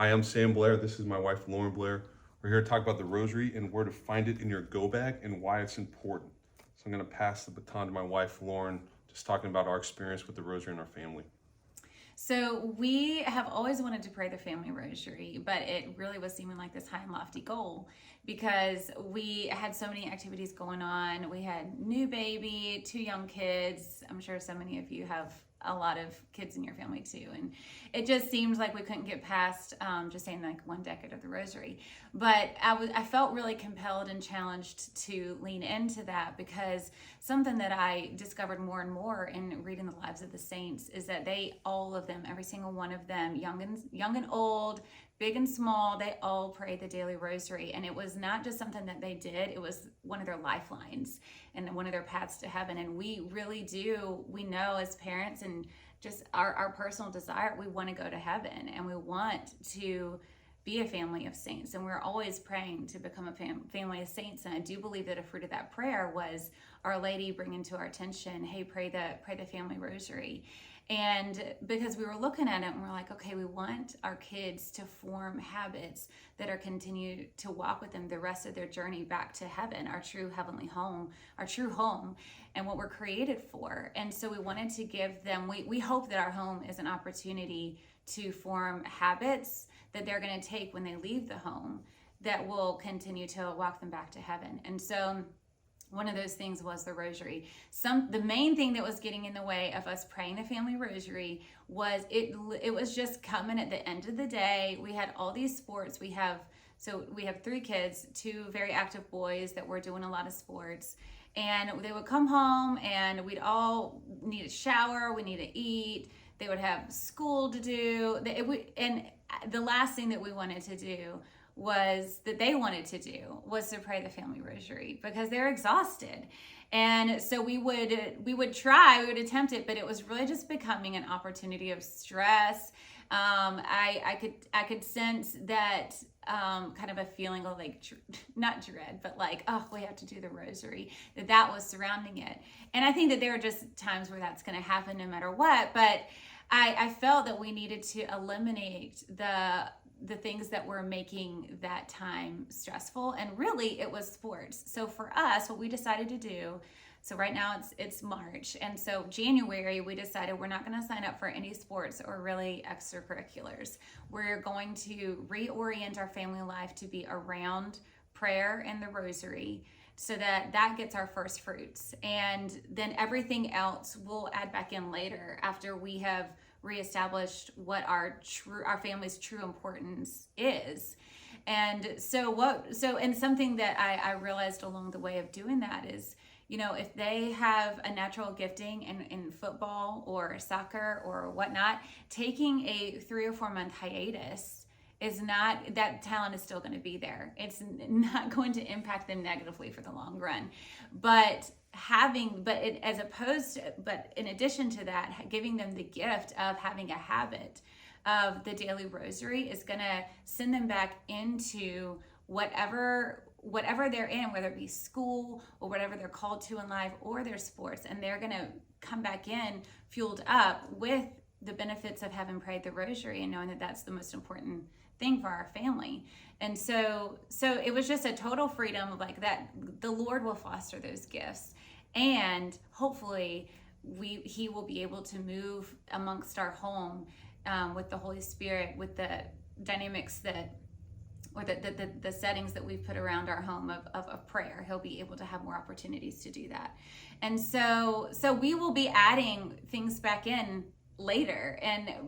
Hi, I'm Sam Blair. This is my wife, Lauren Blair. We're here to talk about the Rosary and where to find it in your go bag and why it's important. So I'm going to pass the baton to my wife, Lauren, just talking about our experience with the Rosary in our family. So we have always wanted to pray the family rosary, but it really was seeming like this high and lofty goal because we had so many activities going on. We had new baby, two young kids. I'm sure so many of you have a lot of kids in your family too, and it just seemed like we couldn't get past just saying like one decade of the rosary. But I felt really compelled and challenged to lean into that because something that I discovered more and more in reading the lives of the saints is that they, all of them, every single one of them, young and old, big and small, they all prayed the daily rosary. And it was not just something that they did, it was one of their lifelines and one of their paths to heaven. And we really do, we know as parents and just our personal desire, we want to go to heaven and we want to be a family of saints, and we're always praying to become a family of saints. And I do believe that a fruit of that prayer was Our Lady bringing to our attention, hey, pray the family rosary. And because we were looking at it and we're like, okay, we want our kids to form habits that are continue to walk with them the rest of their journey back to heaven, our true heavenly home, our true home, and what we're created for. And so we wanted to give them, we hope that our home is an opportunity to form habits that they're going to take when they leave the home that will continue to walk them back to heaven. And so one of those things was the rosary. The main thing that was getting in the way of us praying the family rosary was it was just coming at the end of the day. We had all these sports. We have three kids, two very active boys that were doing a lot of sports. And they would come home and we'd all need a shower, we need to eat. They would have school to do. And the last thing that we wanted to do was that they wanted to do was to pray the family rosary because they're exhausted. And so we would attempt it, but it was really just becoming an opportunity of stress. I could sense that kind of a feeling of like, not dread, but like, oh, we have to do the rosary, that was surrounding it. And I think that there are just times where that's going to happen no matter what. But I felt that we needed to eliminate the things that were making that time stressful. And really it was sports. So for us, what we decided to do, so right now it's March. And so January, we decided we're not going to sign up for any sports or really extracurriculars. We're going to reorient our family life to be around prayer and the rosary so that gets our first fruits. And then everything else we'll add back in later after we have reestablished what our family's true importance is. And and something that I realized along the way of doing that is, if they have a natural gifting in football or soccer or whatnot, taking a 3 or 4 month hiatus is not, that talent is still going to be there. It's not going to impact them negatively for the long run. But in addition to that, giving them the gift of having a habit of the daily rosary is going to send them back into whatever they're in, whether it be school or whatever they're called to in life or their sports, and they're going to come back in fueled up with the benefits of having prayed the rosary and knowing that that's the most important thing for our family. And so it was just a total freedom of like that. The Lord will foster those gifts, and hopefully he will be able to move amongst our home with the Holy Spirit, with the dynamics or the settings that we've put around our home of prayer. He'll be able to have more opportunities to do that. And so we will be adding things back in later.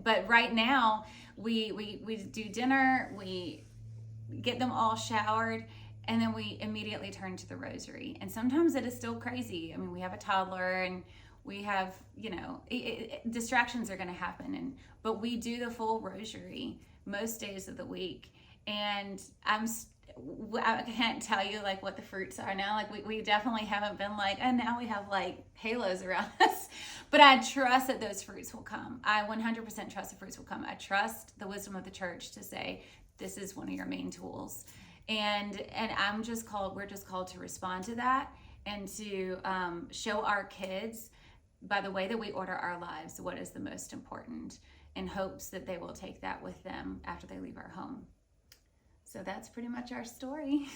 But right now we do dinner, we get them all showered, and then we immediately turn to the rosary. And sometimes it is still crazy. I mean, we have a toddler and we have, distractions are going to happen. But we do the full rosary most days of the week. And I can't tell you like what the fruits are now. Like we definitely haven't been like, and now we have like halos around us. But I trust that those fruits will come. I 100% trust the fruits will come. I trust the wisdom of the church to say, this is one of your main tools. And we're just called to respond to that and to show our kids by the way that we order our lives what is the most important. in hopes that they will take that with them after they leave our home. So that's pretty much our story.